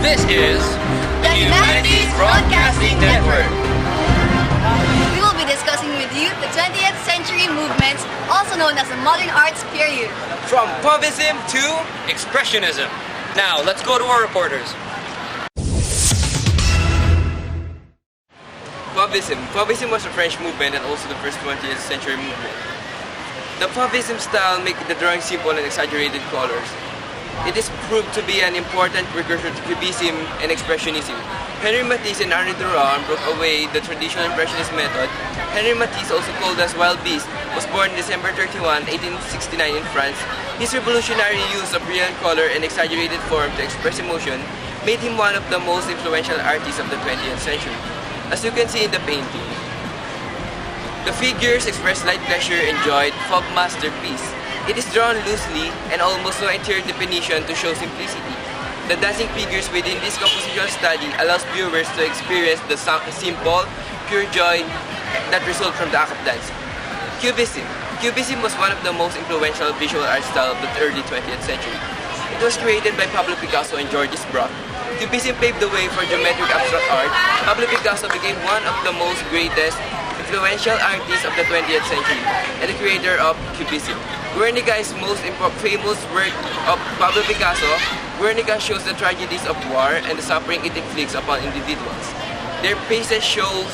This is The Humanities Broadcasting Network. We will be discussing with you the 20th century movements, also known as the modern arts period. From Fauvism to Expressionism. Now, let's go to our reporters. Fauvism was a French movement and also the first 20th century movement. The Fauvism style makes the drawing simple and exaggerated colors. It is proved to be an important precursor to Cubism and Expressionism. Henri Matisse and Henri Drouin broke away the traditional Impressionist method. Henri Matisse, also called as Wild Beast, was born December 31, 1869 in France. His revolutionary use of brilliant color and exaggerated form to express emotion made him one of the most influential artists of the 20th century. As you can see in the painting, the figures express light, pleasure, and joy, folk masterpiece. It is drawn loosely and almost no interior definition to show simplicity. The dancing figures within this compositional study allows viewers to experience the simple, pure joy that results from the act of dancing. Cubism. Cubism was one of the most influential visual art styles of the early 20th century. It was created by Pablo Picasso and Georges Braque. Cubism paved the way for geometric abstract art. Pablo Picasso became one of the most greatest influential artists of the 20th century and the creator of Cubism. Guernica is most famous work of Pablo Picasso. Guernica shows the tragedies of war and the suffering it inflicts upon individuals. Their faces shows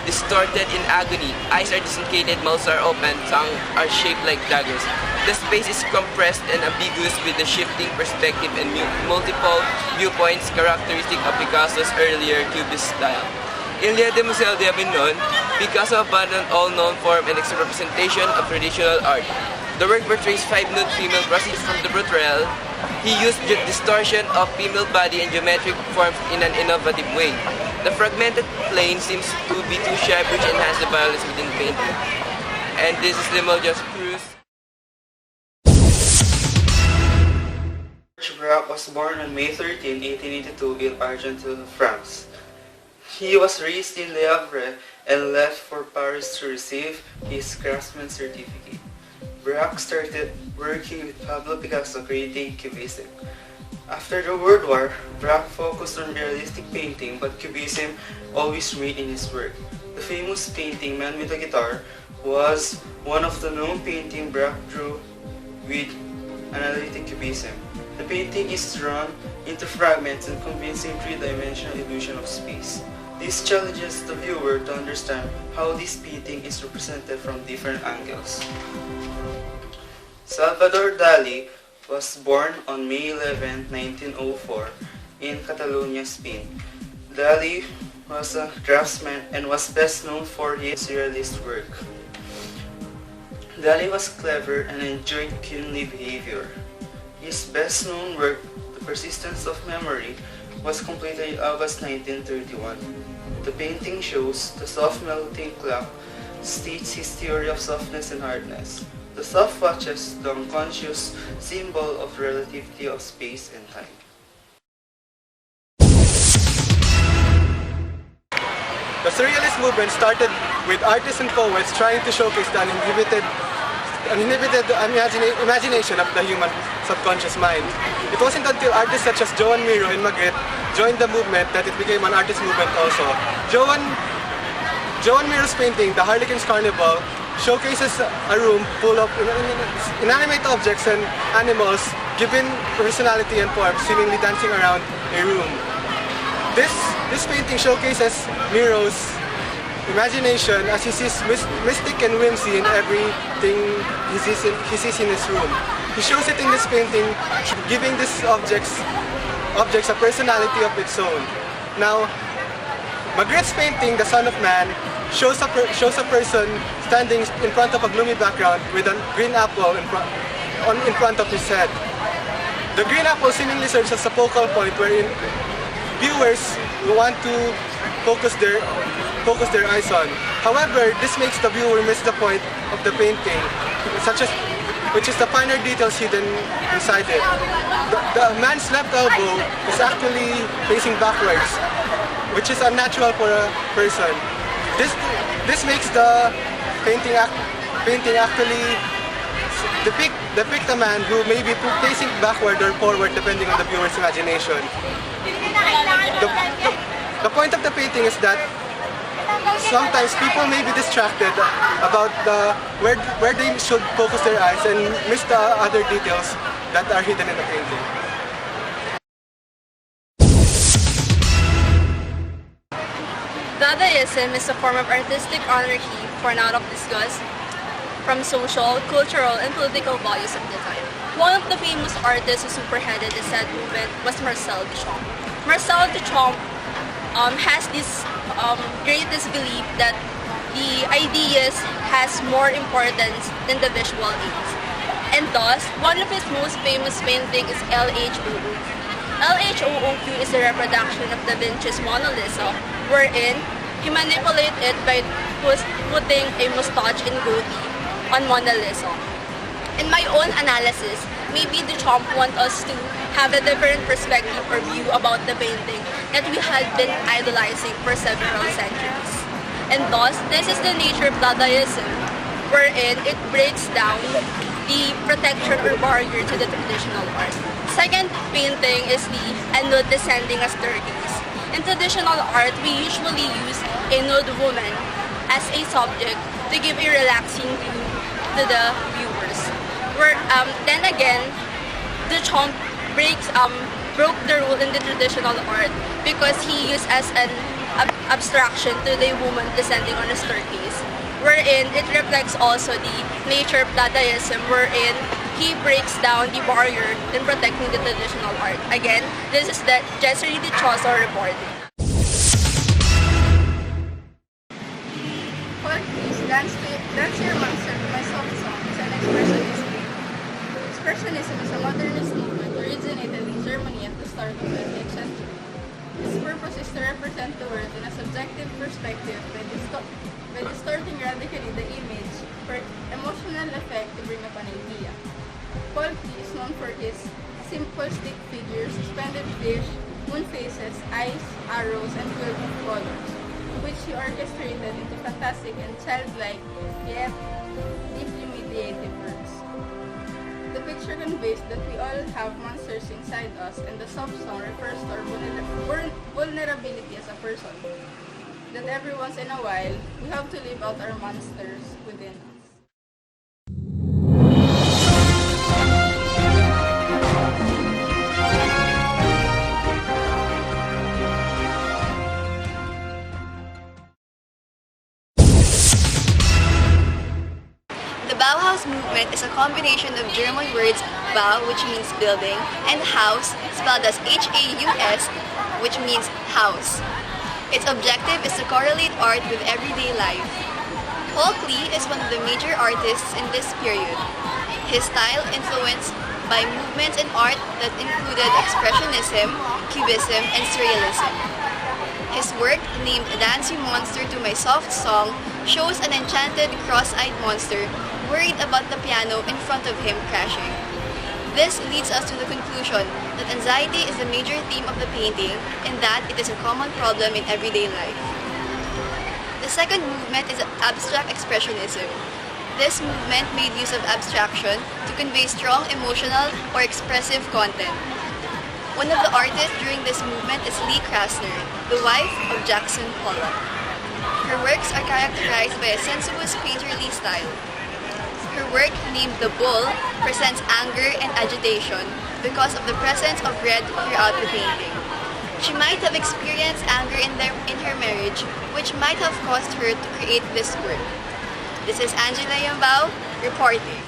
distorted in agony, eyes are dislocated, mouths are open, tongues are shaped like daggers. The space is compressed and ambiguous with the shifting perspective and multiple viewpoints characteristic of Picasso's earlier Cubist style. In Les Demoiselles d'Avignon, Picasso abandoned all known form and representation of traditional art. The work portrays 5 nude female prostitutes from the Brutrelle. He used the distortion of female body and geometric forms in an innovative way. The fragmented plane seems to be too sharp, which enhances the violence within the painting. And this is Lemelios Cruz. Braque was born on May 13, 1882 in Argenteuil, France. He was raised in Le Havre and left for Paris to receive his craftsman certificate. Braque started working with Pablo Picasso creating Cubism. After the World War, Braque focused on realistic painting, but Cubism always remained in his work. The famous painting Man with a Guitar was one of the known paintings Braque drew with analytic Cubism. The painting is drawn into fragments and convincing three-dimensional illusion of space. This challenges the viewer to understand how this painting is represented from different angles. Salvador Dali was born on May 11, 1904 in Catalonia, Spain. Dali was a draftsman and was best known for his surrealist work. Dali was clever and enjoyed keenly behavior. His best known work, The Persistence of Memory, was completed in August 1931. The painting shows the soft melting clock states his theory of softness and hardness. The soft watches the unconscious symbol of relativity of space and time. The Surrealist movement started with artists and poets trying to showcase the uninhibited imagination of the human subconscious mind. It wasn't until artists such as Joan Miro and Magritte joined the movement that it became an artist movement also. Joan Miro's painting, The Harlequin's Carnival, showcases a room full of inanimate objects and animals given personality and form, seemingly dancing around a room. This painting showcases Miro's imagination as he sees mystic and whimsy in everything he sees in his room. He shows it in this painting, giving these objects a personality of its own. Now, Magritte's painting, The Son of Man, shows a person standing in front of a gloomy background with a green apple in front of his head. The green apple seemingly serves as a focal point wherein viewers want to focus their eyes on. However, this makes the viewer miss the point of the painting, which is the finer details hidden inside it. The man's left elbow is actually facing backwards, which is unnatural for a person. This makes the painting actually depict a man who may be facing backward or forward depending on the viewer's imagination. The point of the painting is that sometimes people may be distracted about where they should focus their eyes and miss the other details that are hidden in the painting. Dadaism is a form of artistic anarchy born out of disgust from social, cultural, and political values of the time. One of the famous artists who spearheaded the said movement was Marcel Duchamp. Marcel Duchamp has this greatest belief that the ideas has more importance than the visual aids. And thus, one of his most famous paintings is LHOOQ. LHOOQ is a reproduction of Da Vinci's Mona Lisa, wherein he manipulated it by putting a mustache and goatee on Mona Lisa. In my own analysis, maybe Duchamp wants us to have a different perspective or view about the painting that we had been idolizing for several centuries. And thus, this is the nature of Dadaism, wherein it breaks down the protection or barrier to the traditional art. Second painting is the A Nude Descending a Staircase. In traditional art, we usually use a nude woman as a subject to give a relaxing view to the viewers. Then again, Duchamp broke the rule in the traditional art because he used as an abstraction to the woman descending on a staircase, wherein it reflects also the nature of Dadaism, wherein he breaks down the barrier in protecting the traditional art. Again, this is the Jessery de Chosa reporting. Dance Your Monster, my soft song, is an expressionist game. Expressionism is a modernist movement originated in Germany at the start of the 20th century. Its purpose is to represent the world in a subjective perspective by distorting radically the image for emotional effect to bring up an idea. Paul Klee is known for his simple stick figures, suspended fish, moon faces, eyes, arrows, and 12 colors, which he orchestrated into fantastic and childlike, yet deeply mediative works. The picture conveys that we all have monsters inside us, and the soft song refers to our vulnerability as a person. That every once in a while, we have to live out our monsters within us. The Bauhaus movement is a combination of German words Bau, which means building, and Haus, spelled as H-A-U-S, which means house. Its objective is to correlate art with everyday life. Paul Klee is one of the major artists in this period. His style influenced by movements in art that included Expressionism, Cubism, and Surrealism. His work, named Dance You Monster to My Soft Song, shows an enchanted, cross-eyed monster worried about the piano in front of him crashing. This leads us to the conclusion that anxiety is a major theme of the painting and that it is a common problem in everyday life. The second movement is Abstract Expressionism. This movement made use of abstraction to convey strong emotional or expressive content. One of the artists during this movement is Lee Krasner, the wife of Jackson Pollock. Her works are characterized by a sensuous painterly style. Her work, named The Bull, presents anger and agitation because of the presence of red throughout the painting. She might have experienced anger in her marriage, which might have caused her to create this work. This is Angela Yambao, reporting.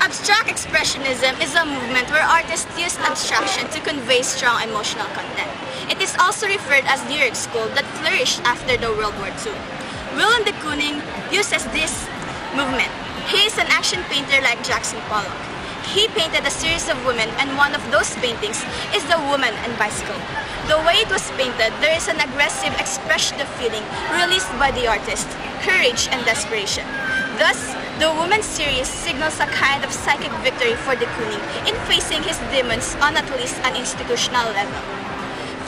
Abstract Expressionism is a movement where artists use abstraction to convey strong emotional content. It is also referred as lyric school that flourished after the World War II. Willem de Kooning uses this movement. He is an action painter like Jackson Pollock. He painted a series of women, and one of those paintings is the woman and bicycle. The way it was painted, there is an aggressive, expressive feeling released by the artist, courage and desperation. Thus, the woman series signals a kind of psychic victory for de Kooning in facing his demons on at least an institutional level.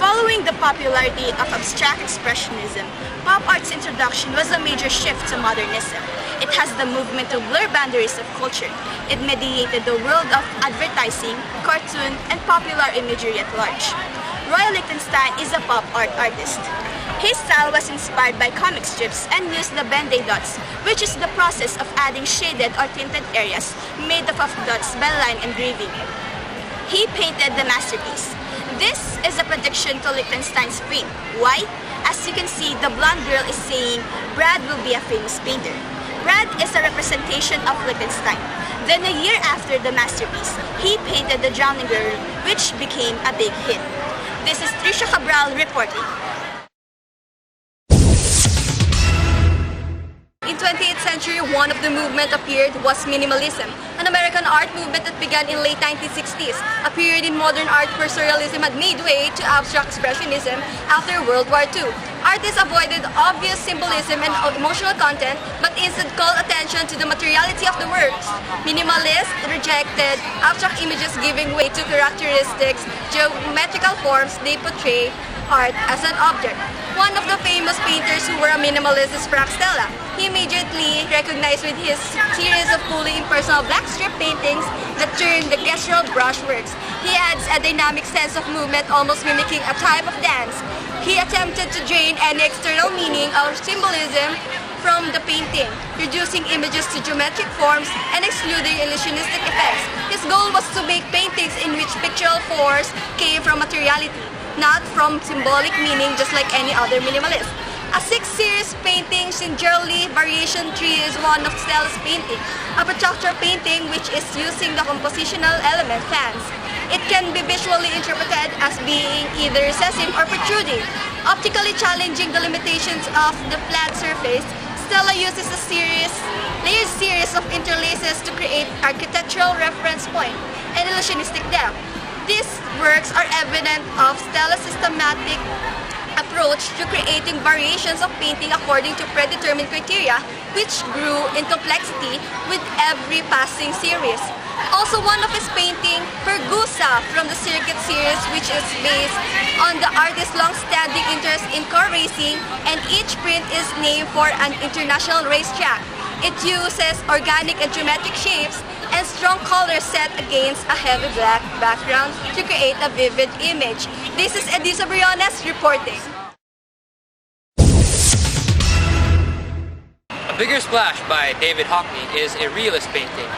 Following the popularity of abstract expressionism, pop art's introduction was a major shift to modernism. It has the movement to blur boundaries of culture. It mediated the world of advertising, cartoon, and popular imagery at large. Roy Lichtenstein is a pop art artist. His style was inspired by comic strips and used the Bend-Aid dots, which is the process of adding shaded or tinted areas made up of dots by line engraving. He painted the masterpiece. This is a prediction to Lichtenstein's fame. Why? As you can see, the blonde girl is saying Brad will be a famous painter. Brad is a representation of Lichtenstein. Then a year after the masterpiece, he painted the drowning girl, which became a big hit. This is Trisha Cabral reporting. In 20th century, one of the movement appeared was minimalism, an American art movement that began in late 1960s. A period in modern art where surrealism had made way to abstract expressionism after World War II. Artists avoided obvious symbolism and emotional content, but instead called attention to the materiality of the works. Minimalists rejected abstract images, giving way to characteristics, geometrical forms. They portray art as an object. One of the famous painters who were a minimalist is Frank Stella. He immediately recognized with his series of fully impersonal black strip paintings that turn the gestural brushworks. He adds a dynamic sense of movement, almost mimicking a type of dance. He attempted to drain any external meaning or symbolism from the painting, reducing images to geometric forms and excluding illusionistic effects. His goal was to make paintings in which pictorial force came from materiality, not from symbolic meaning, just like any other minimalist. A 6-series painting, Singularly Variation 3 is one of Stella's painting, a protractor painting which is using the compositional element fans. It can be visually interpreted as being either recessive or protruding. Optically challenging the limitations of the flat surface, Stella uses a layered series of interlaces to create architectural reference point and illusionistic depth. These works are evident of Stella's systematic approach to creating variations of painting according to predetermined criteria, which grew in complexity with every passing series. Also, one of his paintings, Pergusa, from the Circuit series, which is based on the artist's long-standing interest in car racing, and each print is named for an international racetrack. It uses organic and geometric shapes and strong colors set against a heavy black background to create a vivid image. This is Edisa Briones reporting. A Bigger Splash by David Hockney is a realist painting,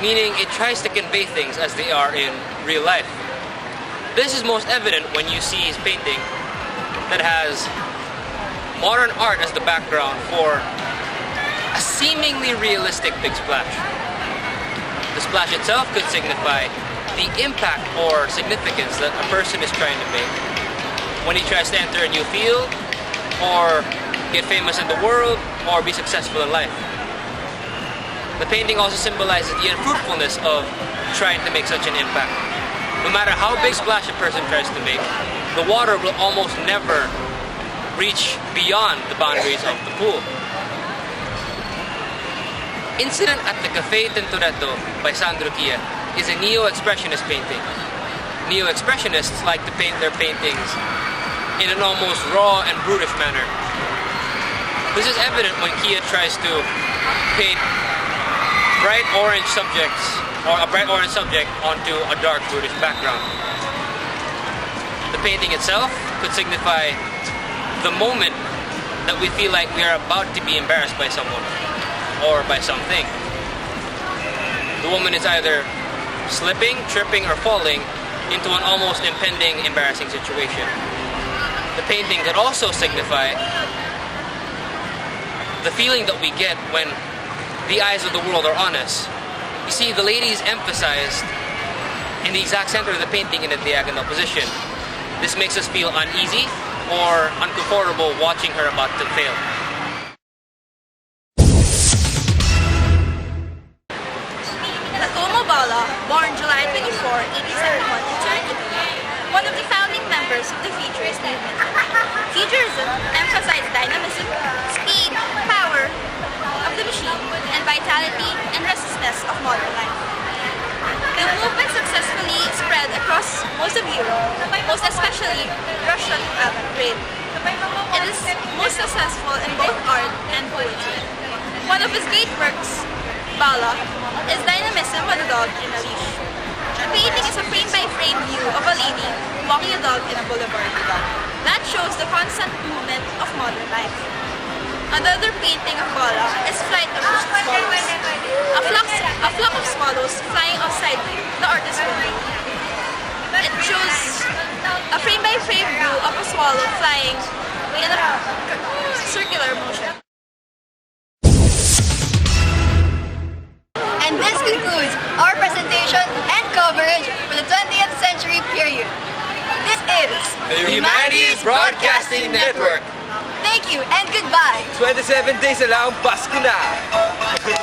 meaning it tries to convey things as they are in real life. This is most evident when you see his painting that has modern art as the background for a seemingly realistic big splash. The splash itself could signify the impact or significance that a person is trying to make when he tries to enter a new field, or get famous in the world, or be successful in life. The painting also symbolizes the unfruitfulness of trying to make such an impact. No matter how big splash a person tries to make, the water will almost never reach beyond the boundaries of the pool. Incident at the Café Tintoretto by Sandro Chia is a neo-expressionist painting. Neo-expressionists like to paint their paintings in an almost raw and brutish manner. This is evident when Chia tries to paint bright orange subjects, or a bright orange subject onto a dark brutish background. The painting itself could signify the moment that we feel like we are about to be embarrassed by someone or by something. The woman is either slipping, tripping, or falling into an almost impending, embarrassing situation. The painting could also signify the feeling that we get when the eyes of the world are on us. You see, the lady is emphasized in the exact center of the painting in a diagonal position. This makes us feel uneasy or uncomfortable watching her about to fail. Giacomo Balla, born July 24, 1871 in Turkey, one of the founding members of the Futurist movement. Futurism emphasized dynamism, speed, power of the machine, and vitality and restlessness of modern life. The movement successfully spread across most of Europe, most especially Russian avant-garde. It is most successful in both art and poetry. One of his great works, Bala, is dynamism with a dog in a leash. The painting is a frame-by-frame view of a lady walking a dog in a boulevard. That shows the constant movement of modern life. Another painting of Bala is Flight of Swallows. A flock of swallows flying outside the artist's window. It shows a frame-by-frame view of a swallow flying in a circular motion. And this concludes our presentation and coverage for the 20th century period. This is The Humanities Broadcasting Network. Thank you and goodbye. 27 days na lang, Pasko na!